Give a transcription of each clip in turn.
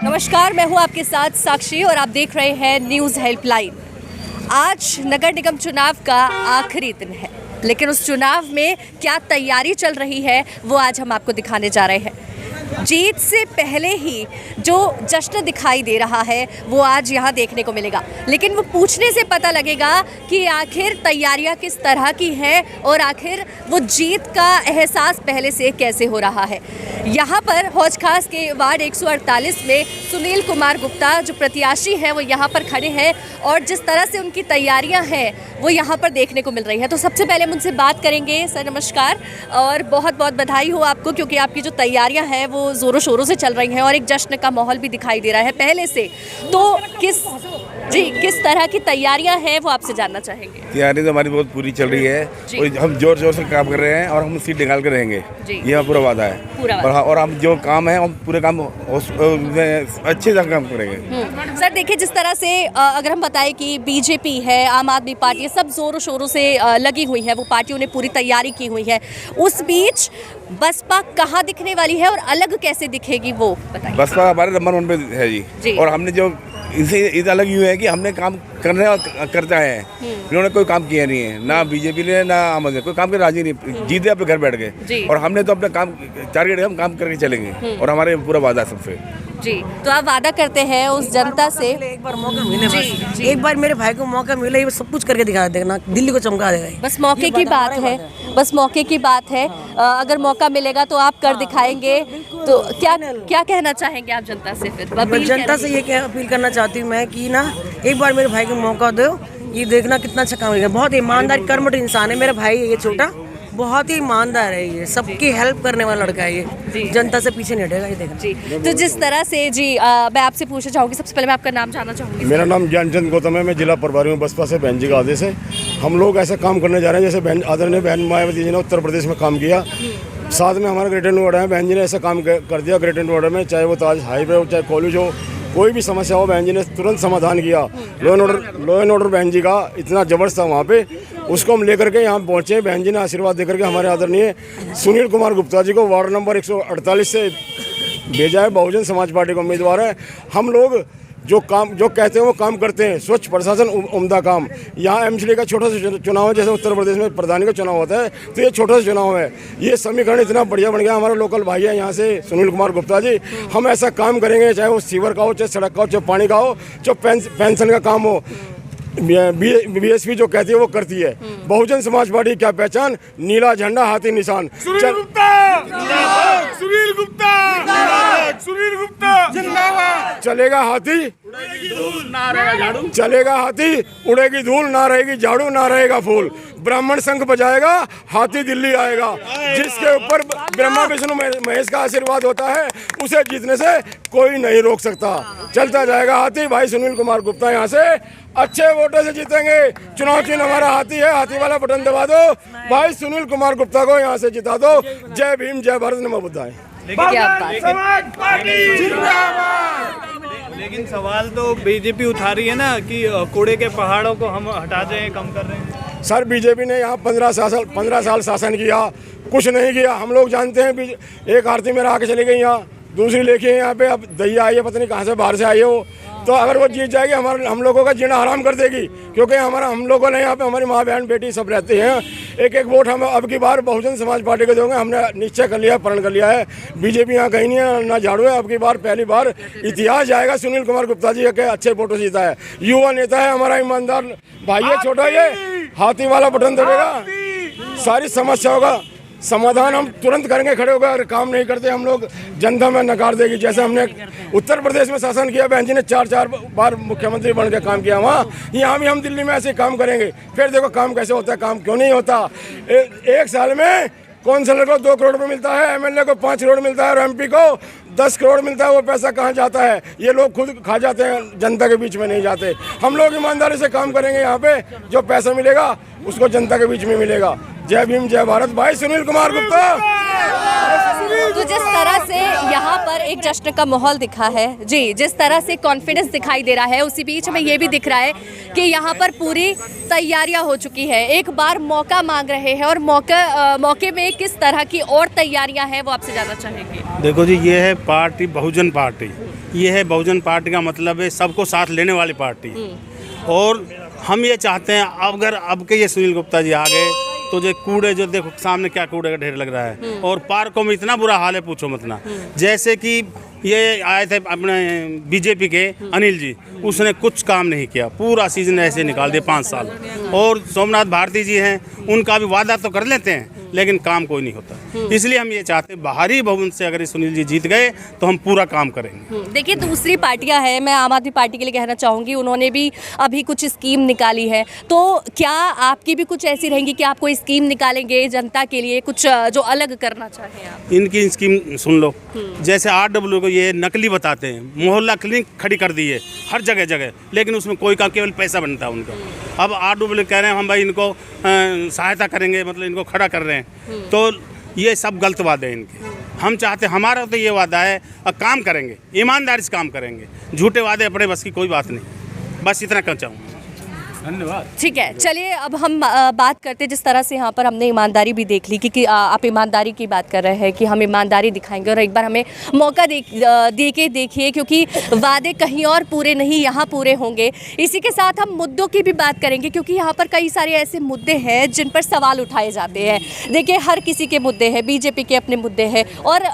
नमस्कार, मैं हूं आपके साथ साक्षी और आप देख रहे हैं न्यूज़ हेल्पलाइन। आज नगर निगम चुनाव का आखिरी दिन है, लेकिन उस चुनाव में क्या तैयारी चल रही है वो आज हम आपको दिखाने जा रहे हैं। जीत से पहले ही जो जश्न दिखाई दे रहा है वो आज यहाँ देखने को मिलेगा, लेकिन वो पूछने से पता लगेगा कि आखिर तैयारियाँ किस तरह की हैं और आखिर वो जीत का एहसास पहले से कैसे हो रहा है। यहाँ पर हौज खास के वार्ड 148 में सुनील कुमार गुप्ता जो प्रत्याशी हैं वो यहाँ पर खड़े हैं और जिस तरह से उनकी तैयारियाँ हैं वो यहाँ पर देखने को मिल रही है। तो सबसे पहले हम उनसे बात करेंगे। सर नमस्कार और बहुत बहुत बधाई हो आपको, क्योंकि आपकी जो तैयारियाँ हैं वो ज़ोरों शोरों से चल रही हैं और एक जश्न का माहौल भी दिखाई दे रहा है पहले से। तो किस तरह की तैयारियां हैं वो आपसे जानना चाहेंगे। तैयारी तो हमारी बहुत पूरी चल रही है और हम जोर जोर से काम कर रहे हैं और हम सीट निकाल कर रहेंगे, ये पूरा वादा है। और हम जो काम है हम पूरे काम अच्छे से काम करेंगे। सर देखिए, जिस तरह से अगर हम बताएं कि बीजेपी है, आम आदमी पार्टी है, सब जोरों शोरों से लगी हुई है, वो पार्टियों ने पूरी तैयारी की हुई है। उस बीच बसपा कहाँ दिखने वाली है और अलग कैसे दिखेगी वो बताइए। बसपा हमारे नंबर 1 पे है जी। और हमने जो इनसे अलग यूँ है कि हमने काम करने और करते आए हैं। इन्होंने कोई काम किया नहीं है, ना बीजेपी ने ना आम आदमी कोई काम के राजी नहीं, जीते अपने घर बैठ गए। और हमने तो अपने काम टारगेट हम काम करके चलेंगे और हमारे पूरा वादा सबसे। जी, तो आप वादा करते हैं उस जनता से एक बार मौका मिले, बस एक बार मेरे भाई को मौका मिले, ये सब कुछ करके दिखा देना, दिल्ली को चमका देगा। बस मौके की बात है, बस मौके की बात है। अगर मौका मिलेगा तो आप कर दिखाएंगे। तो क्या कहना चाहेंगे आप जनता से? फिर जनता से ये अपील करना चाहती हूँ मैं कि ना एक बार मेरे भाई को मौका दो, ये देखना कितना अच्छा काम करेगा। बहुत ईमानदार कर्मठ इंसान है मेरा भाई, ये छोटा बहुत ही ईमानदार है, ये सबकी हेल्प करने वाला लड़का है, ये जनता से पीछे नहीं हटेगा, ये देखना। जी, तो जिस तरह से जी मैं आपसे पूछना चाहूँगी, सबसे पहले मैं आपका नाम जानना चाहूँगी। मेरा नाम ज्ञानचंद गौतम है, मैं जिला प्रभारी हूँ बसपा से। बहन जी का आदेश है, हम लोग ऐसा काम करने जा रहे हैं जैसे आदरणीय बहन मायावती जी ने उत्तर प्रदेश में काम किया। साथ में हमारा ग्रेटर नोएडा है, बहन जी ने ऐसा काम कर दिया ग्रेटर नोएडा में, चाहे वो ताज हाईवे हो चाहे कॉलेज हो, कोई भी समस्या हो बहन जी ने तुरंत समाधान किया। लॉ एंड ऑर्डर बहन जी का इतना जबरदस्त था वहाँ पे, उसको हम लेकर के यहाँ पहुँचे। बहन जी ने आशीर्वाद देकर के हमारे आदरणीय सुनील कुमार गुप्ता जी को वार्ड नंबर 148 से भेजा है। बहुजन समाज पार्टी का उम्मीदवार है। हम लोग जो कहते हैं वो काम करते हैं। स्वच्छ प्रशासन उम्दा काम। यहाँ एमसीडी का छोटा सा चुनाव है, जैसे उत्तर प्रदेश में प्रधानी का चुनाव होता है, तो ये छोटा सा चुनाव है। ये समीकरण इतना बढ़िया बन गया। हमारे लोकल भाई है यहाँ से सुनील कुमार गुप्ता जी, हम ऐसा काम करेंगे, चाहे वो सीवर का हो, चाहे सड़क का हो, चाहे पानी का हो, चाहे पेंशन का काम हो। बीएसपी जो कहती है वो करती है। बहुजन समाज पार्टी क्या पहचान? नीला झंडा, हाथी निशान। सुनील गुप्ता सुनील गुप्ता सुनील गुप्ता जिंदाबाद। चलेगा हाथी ना रहेगा झाड़ू, चलेगा हाथी उड़ेगी धूल, ना रहेगी झाड़ू ना रहेगा फूल। ब्राह्मण शंख बजाएगा, हाथी दिल्ली आएगा। जिसके ऊपर ब्रह्मा विष्णु महेश का आशीर्वाद होता है, उसे जीतने से कोई नहीं रोक सकता। चलता जाएगा हाथी। भाई सुनील कुमार गुप्ता यहाँ से अच्छे वोटों से जीतेंगे। चुनाव चिन्ह हमारा हाथी है, हाथी वाला बटन दबा दो। भाई सुनील कुमार गुप्ता को यहाँ से जिता दो। जय भीम, जय भारत, नमो बुद्धाय। लेकिन सवाल तो बीजेपी उठा रही है ना कि कूड़े के पहाड़ों को हम हटा दें, कम कर रहे हैं। सर बीजेपी ने यहाँ 15 साल शासन किया, कुछ नहीं किया। हम लोग जानते हैं। एक आरती मेरा आके चली गई, यहाँ दूसरी लेके यहाँ पे अब दैया आई है, पता नहीं कहाँ से बाहर से आई हो। तो अगर वो जीत जाएगी हम लोगों का जीना हराम कर देगी, क्योंकि हम लोगों ने यहाँ पे हमारी माँ बहन बेटी सब रहते हैं। एक वोट हम अब की बार बहुजन समाज पार्टी को देंगे। हमने निश्चय कर लिया, प्रण कर लिया है। बीजेपी यहाँ कहीं नहीं है, ना झाड़ू है। अब की बार पहली बार इतिहास जाएगा सुनील कुमार गुप्ता जी के अच्छे वोटों से जीता है। युवा नेता है हमारा, ईमानदार भाई है, छोटा ये हाथी वाला बटन दबेगा, सारी समस्याओं का समाधान हम तुरंत करेंगे खड़े होकर। अगर काम नहीं करते हम लोग, जनता में नकार देगी। जैसे हमने उत्तर प्रदेश में शासन किया, बहन जी ने 4 बार मुख्यमंत्री बन के काम किया वहाँ, यहाँ भी हम दिल्ली में ऐसे काम करेंगे। फिर देखो काम कैसे होता है, काम क्यों नहीं होता। एक साल में काउंसलर को 2 करोड़ रुपये मिलता है, एमएलए को 5 करोड़ मिलता है और एमपी को 10 करोड़ मिलता है। वो पैसा कहाँ जाता है? ये लोग खुद खा जाते हैं, जनता के बीच में नहीं जाते। हम लोग ईमानदारी से काम करेंगे। यहाँ पे जो पैसा मिलेगा उसको जनता के बीच में मिलेगा। जय भीम, जय भारत। भाई सुनील कुमार गुप्ता। तो जिस तरह से यहाँ पर एक जश्न का माहौल दिखा है जी, जिस तरह से कॉन्फिडेंस दिखाई दे रहा है, उसी बीच में ये भी दिख रहा है कि यहाँ पर पूरी तैयारियां हो चुकी है। एक बार मौका मांग रहे हैं और मौके में किस तरह की और तैयारियां हैं वो आपसे जानना चाहेंगे। देखो जी, ये है पार्टी बहुजन पार्टी। ये है बहुजन पार्टी का मतलब है सबको साथ लेने वाली पार्टी। और हम ये चाहते हैं अगर अब के ये सुनील गुप्ता जी आ गए तो जो कूड़े, जो देखो सामने क्या कूड़े का ढेर लग रहा है, और पार्कों में इतना बुरा हाल है पूछो मत ना। जैसे कि ये आए थे अपने बीजेपी के अनिल जी, उसने कुछ काम नहीं किया, पूरा सीजन ऐसे निकाल दिया 5 साल। और सोमनाथ भारती जी हैं, उनका भी वादा तो कर लेते हैं लेकिन काम कोई नहीं होता। इसलिए हम ये चाहते हैं बाहरी भवन से अगर सुनील जी जीत गए तो हम पूरा काम करेंगे। देखिए दूसरी पार्टियां हैं, मैं आम आदमी पार्टी के लिए कहना चाहूँगी, उन्होंने भी अभी कुछ स्कीम निकाली है, तो क्या आपकी भी कुछ ऐसी रहेंगी कि आप कोई स्कीम निकालेंगे जनता के लिए, कुछ जो अलग करना चाहें आप? इनकी स्कीम सुन लो। जैसे RW को ये नकली बताते हैं, मोहल्ला क्लिनिक खड़ी कर दी है हर जगह जगह, लेकिन उसमें कोई काम, केवल पैसा बनता है उनका। अब RW कह रहे हैं हम भाई इनको सहायता करेंगे, मतलब इनको खड़ा कर रहे हैं, तो ये सब गलत वादे हैं इनके। हम चाहते, हमारा तो ये वादा है काम करेंगे, ईमानदारी से काम करेंगे, झूठे वादे अपने बस की कोई बात नहीं। बस इतना कहना चाहूँगा। धन्यवाद। ठीक है, चलिए अब हम बात करते हैं, जिस तरह से यहाँ पर हमने ईमानदारी भी देख ली कि आप ईमानदारी की बात कर रहे हैं कि हम ईमानदारी दिखाएंगे और एक बार हमें मौका दे के देखिए, क्योंकि वादे कहीं और पूरे नहीं यहाँ पूरे होंगे। इसी के साथ हम मुद्दों की भी बात करेंगे, क्योंकि यहाँ पर कई सारे ऐसे मुद्दे हैं जिन पर सवाल उठाए जाते हैं। देखिए हर किसी के मुद्दे हैं, बीजेपी के अपने मुद्दे हैं, और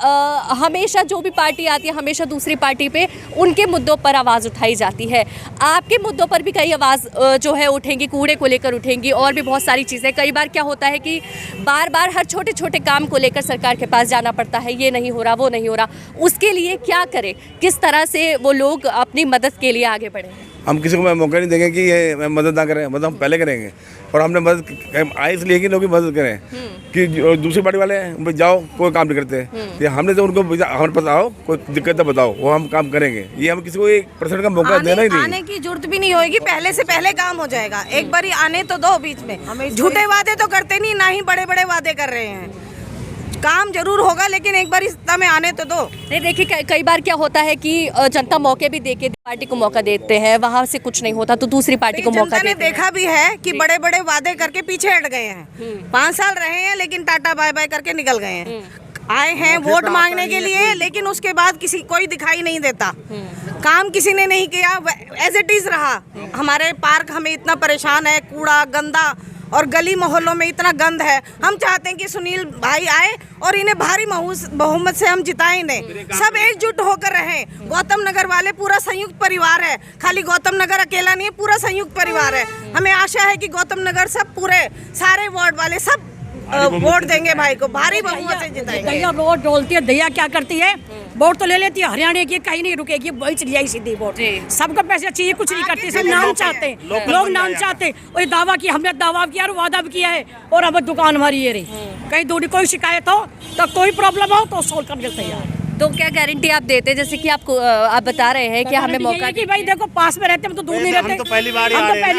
हमेशा जो भी पार्टी आती है हमेशा दूसरी पार्टी पे उनके मुद्दों पर आवाज़ उठाई जाती है। आपके मुद्दों पर भी कई आवाज़ जो है उठेंगी, कूड़े को लेकर उठेंगी, और भी बहुत सारी चीज़ें। कई बार क्या होता है कि बार बार हर छोटे छोटे काम को लेकर सरकार के पास जाना पड़ता है, ये नहीं हो रहा, वो नहीं हो रहा। उसके लिए क्या करें, किस तरह से वो लोग अपनी मदद के लिए आगे बढ़े? हम किसी को मौका नहीं देंगे कि ये मदद ना करें, मदद हम पहले करेंगे। और हमने मदद आए इसलिए कि लोग की मदद करें, कि दूसरी पार्टी वाले हैं जाओ कोई काम नहीं करते, ये हमने तो उनको हमें बताओ कोई दिक्कत है बताओ, वो हम काम करेंगे। ये हम किसी को 1% का मौका देना ही नहीं। आने की जरूरत भी नहीं होगी, पहले से पहले काम हो जाएगा। एक बार आने तो दो, बीच में झूठे वादे तो करते नहीं, ना ही बड़े बड़े वादे कर रहे हैं। काम जरूर होगा लेकिन एक बार इतना में आने तो दो। नहीं देखिए कई बार क्या होता है कि जनता मौके भी देके पार्टी को मौका देते हैं, वहाँ से कुछ नहीं होता तो दूसरी पार्टी को मौका देते हैं। देखा भी है कि बड़े बड़े वादे करके पीछे हट गए हैं। 5 साल रहे हैं लेकिन टाटा बाय बाय करके निकल गए हैं। आए हैं वोट मांगने के लिए, लेकिन उसके बाद कोई दिखाई नहीं देता। काम किसी ने नहीं किया, एज इट इज रहा। हमारे पार्क हमें इतना परेशान है, कूड़ा गंदा, और गली मोहल्लों में इतना गंद है। हम चाहते हैं कि सुनील भाई आए और इन्हें भारी बहुमत से हम जिताएं इन्हें। सब एकजुट होकर रहें। गौतम नगर वाले पूरा संयुक्त परिवार है, खाली गौतम नगर अकेला नहीं है, पूरा संयुक्त परिवार है। हमें आशा है कि गौतम नगर सब पूरे सारे वार्ड वाले सब वोट देंगे भाई को, भारी बहुमत से जिताएंगे। दैया रोड डोलती है, दैया क्या करती है, वोट तो ले लेती है, हरियाणा की कहीं नहीं रुकेगी, वही चली आई सीधी वोट। सबको पैसे चाहिए, कुछ नहीं करती, सब नाम चाहते, लोग नाम चाहते। वही दावा किया, हमने दावा किया और वादा भी किया है, और अब दुकान हमारी ये रही। कहीं दूरी कोई शिकायत हो तो कोई प्रॉब्लम हो तो सोल्व करने के तैयार। तो क्या गारंटी आप देते हैं, जैसे कि आपको आप बता रहे हैं कि हमें मौका कि भाई देखो पास में रहते हैं तो दूर नहीं रहते, हम तो पहली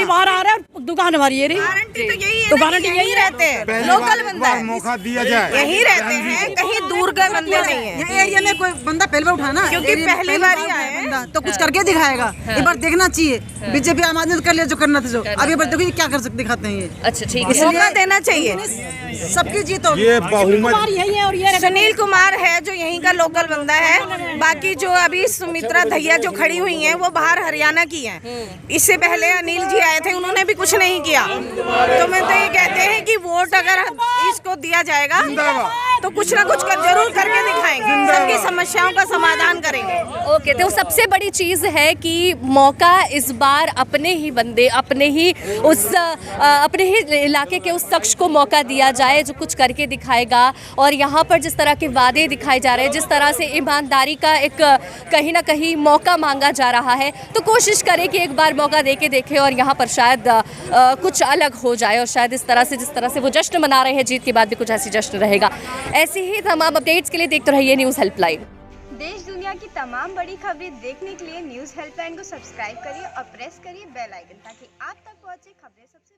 बार आ रहे हैं, दुकान हमारी ये रही। गारंटी तो यही है, तो गारंटी यही रहते हैं, लोकल बंदा है, मौका दिया जाए, यही रहते हैं, कहीं दूर के बंदे नहीं है। एरिया में कोई बंदा पहले बार उठाना, क्योंकि पहली बार ही आए बंदा तो कुछ करके दिखाएगा। एक बार देखना चाहिए, बीजेपी आम आदमी कर लिया जो करना था, जो अब ये बार देखो क्या कर सकते दिखाते हैं ये। अच्छा ठीक है, मौका देना चाहिए, सबकी जीत होगी। ये बहुमत यही है, और ये सुनील कुमार है जो यहीं का लोकल बंदा है। बाकी जो अभी सुमित्रा दहिया जो खड़ी हुई हैं वो बाहर हरियाणा की हैं। इससे पहले अनिल जी आए थे, उन्होंने भी कुछ नहीं किया। तो मैं तो ये कहते हैं कि वोट अगर इसको दिया जाएगा तो कुछ ना कुछ जरूर करके दिखाएंगे, सबकी समस्याओं का समाधान करेंगे। ओके, तो सबसे बड़ी चीज़ है कि मौका इस बार अपने ही बंदे, अपने ही इलाके के उस शख्स को मौका दिया जाए जो कुछ करके दिखाएगा। और यहाँ पर जिस तरह के वादे दिखाए जा रहे हैं, जिस तरह से ईमानदारी का एक कहीं ना कहीं मौका मांगा जा रहा है, तो कोशिश करें कि एक बार मौका दे के देखें और यहाँ पर शायद कुछ अलग हो जाए। और शायद इस तरह से जिस तरह से वो जश्न मना रहे हैं, जीत के बाद भी कुछ ऐसी जश्न रहेगा। ऐसे ही तमाम अपडेट्स के लिए देखते रहिए न्यूज़ हेल्पलाइन। देश दुनिया की तमाम बड़ी खबरें देखने के लिए न्यूज़ हेल्पलाइन को सब्सक्राइब करिए और प्रेस करिए बेल आइकन, ताकि आप तक पहुंचे खबरें सबसे